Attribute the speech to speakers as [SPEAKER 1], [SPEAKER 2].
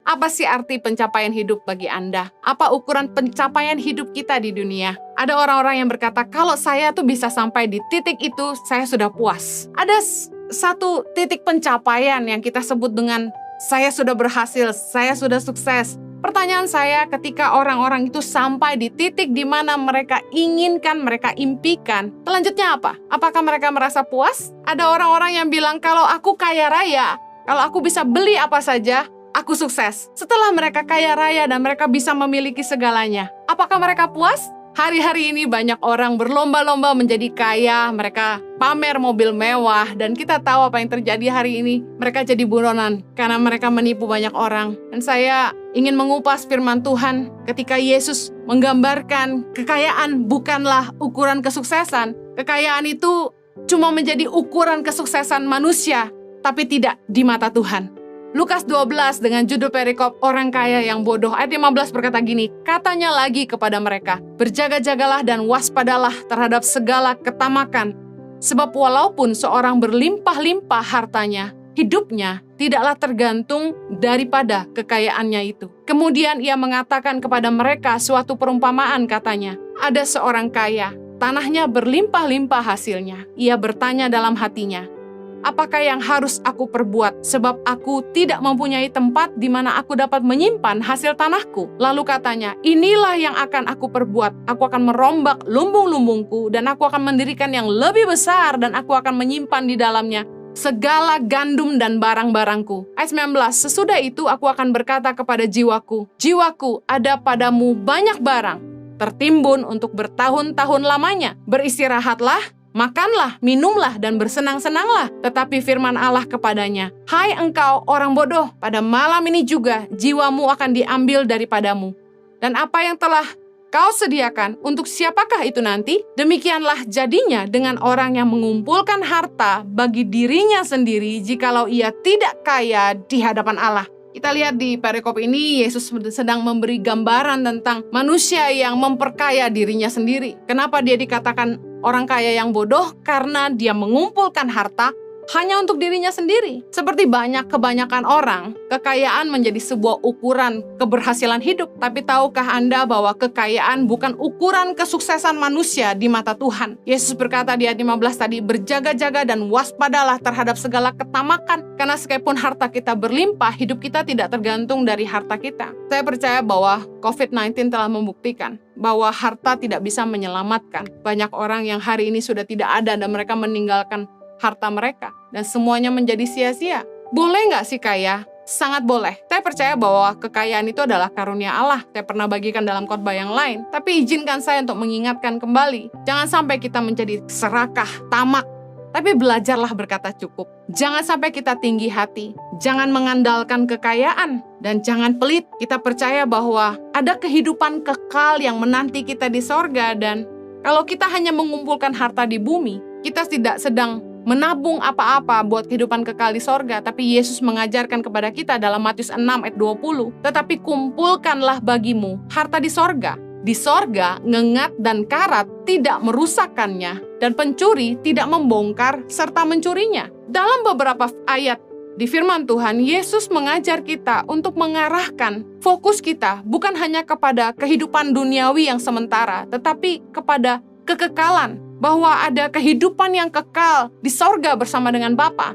[SPEAKER 1] Apa sih arti pencapaian hidup bagi Anda? Apa ukuran pencapaian hidup kita di dunia? Ada orang-orang yang berkata, kalau saya tuh bisa sampai di titik itu, saya sudah puas. Ada satu titik pencapaian yang kita sebut dengan saya sudah berhasil, saya sudah sukses. Pertanyaan saya, ketika orang-orang itu sampai di titik di mana mereka inginkan, mereka impikan, selanjutnya apa? Apakah mereka merasa puas? Ada orang-orang yang bilang, kalau aku kaya raya, kalau aku bisa beli apa saja, aku sukses. Setelah mereka kaya raya dan mereka bisa memiliki segalanya, apakah mereka puas? Hari-hari ini banyak orang berlomba-lomba menjadi kaya, mereka pamer mobil mewah, dan kita tahu apa yang terjadi hari ini. Mereka jadi buronan karena mereka menipu banyak orang. Dan saya ingin mengupas firman Tuhan ketika Yesus menggambarkan kekayaan bukanlah ukuran kesuksesan. Kekayaan itu cuma menjadi ukuran kesuksesan manusia, tapi tidak di mata Tuhan. Lukas 12 dengan judul perikop orang kaya yang bodoh, ayat 15 berkata gini, katanya lagi kepada mereka, berjaga-jagalah dan waspadalah terhadap segala ketamakan, sebab walaupun seorang berlimpah-limpah hartanya, hidupnya tidaklah tergantung daripada kekayaannya itu. Kemudian ia mengatakan kepada mereka suatu perumpamaan, katanya, ada seorang kaya, tanahnya berlimpah-limpah hasilnya. Ia bertanya dalam hatinya, apakah yang harus aku perbuat? Sebab aku tidak mempunyai tempat di mana aku dapat menyimpan hasil tanahku. Lalu katanya, inilah yang akan aku perbuat. Aku akan merombak lumbung-lumbungku dan aku akan mendirikan yang lebih besar dan aku akan menyimpan di dalamnya segala gandum dan barang-barangku. Ayat 19, sesudah itu aku akan berkata kepada jiwaku, jiwaku, ada padamu banyak barang, tertimbun untuk bertahun-tahun lamanya. Beristirahatlah, makanlah, minumlah, dan bersenang-senanglah. Tetapi firman Allah kepadanya, hai engkau orang bodoh, pada malam ini juga jiwamu akan diambil daripadamu. Dan apa yang telah kau sediakan, untuk siapakah itu nanti? Demikianlah jadinya dengan orang yang mengumpulkan harta bagi dirinya sendiri, jikalau ia tidak kaya di hadapan Allah. Kita lihat di perikop ini, Yesus sedang memberi gambaran tentang manusia yang memperkaya dirinya sendiri. Kenapa dia dikatakan orang kaya yang bodoh? Karena dia mengumpulkan harta hanya untuk dirinya sendiri. Seperti kebanyakan orang, kekayaan menjadi sebuah ukuran keberhasilan hidup. Tapi tahukah Anda bahwa kekayaan bukan ukuran kesuksesan manusia di mata Tuhan? Yesus berkata di ayat 15 tadi, berjaga-jaga dan waspadalah terhadap segala ketamakan. Karena sekalipun harta kita berlimpah, hidup kita tidak tergantung dari harta kita. Saya percaya bahwa COVID-19 telah membuktikan bahwa harta tidak bisa menyelamatkan. Banyak orang yang hari ini sudah tidak ada dan mereka meninggalkan harta mereka, dan semuanya menjadi sia-sia. Boleh nggak sih kaya? Sangat boleh. Saya percaya bahwa kekayaan itu adalah karunia Allah. Saya pernah bagikan dalam khotbah yang lain. Tapi izinkan saya untuk mengingatkan kembali. Jangan sampai kita menjadi serakah, tamak. Tapi belajarlah berkata cukup. Jangan sampai kita tinggi hati. Jangan mengandalkan kekayaan. Dan jangan pelit. Kita percaya bahwa ada kehidupan kekal yang menanti kita di sorga. Dan kalau kita hanya mengumpulkan harta di bumi, kita tidak sedang menabung apa-apa buat kehidupan kekal di sorga, tapi Yesus mengajarkan kepada kita dalam Matius 6 ayat 20, tetapi kumpulkanlah bagimu harta di sorga. Di sorga, ngengat dan karat tidak merusakkannya, dan pencuri tidak membongkar serta mencurinya. Dalam beberapa ayat di firman Tuhan, Yesus mengajar kita untuk mengarahkan fokus kita bukan hanya kepada kehidupan duniawi yang sementara, tetapi kepada kekekalan, bahwa ada kehidupan yang kekal di sorga bersama dengan Bapa.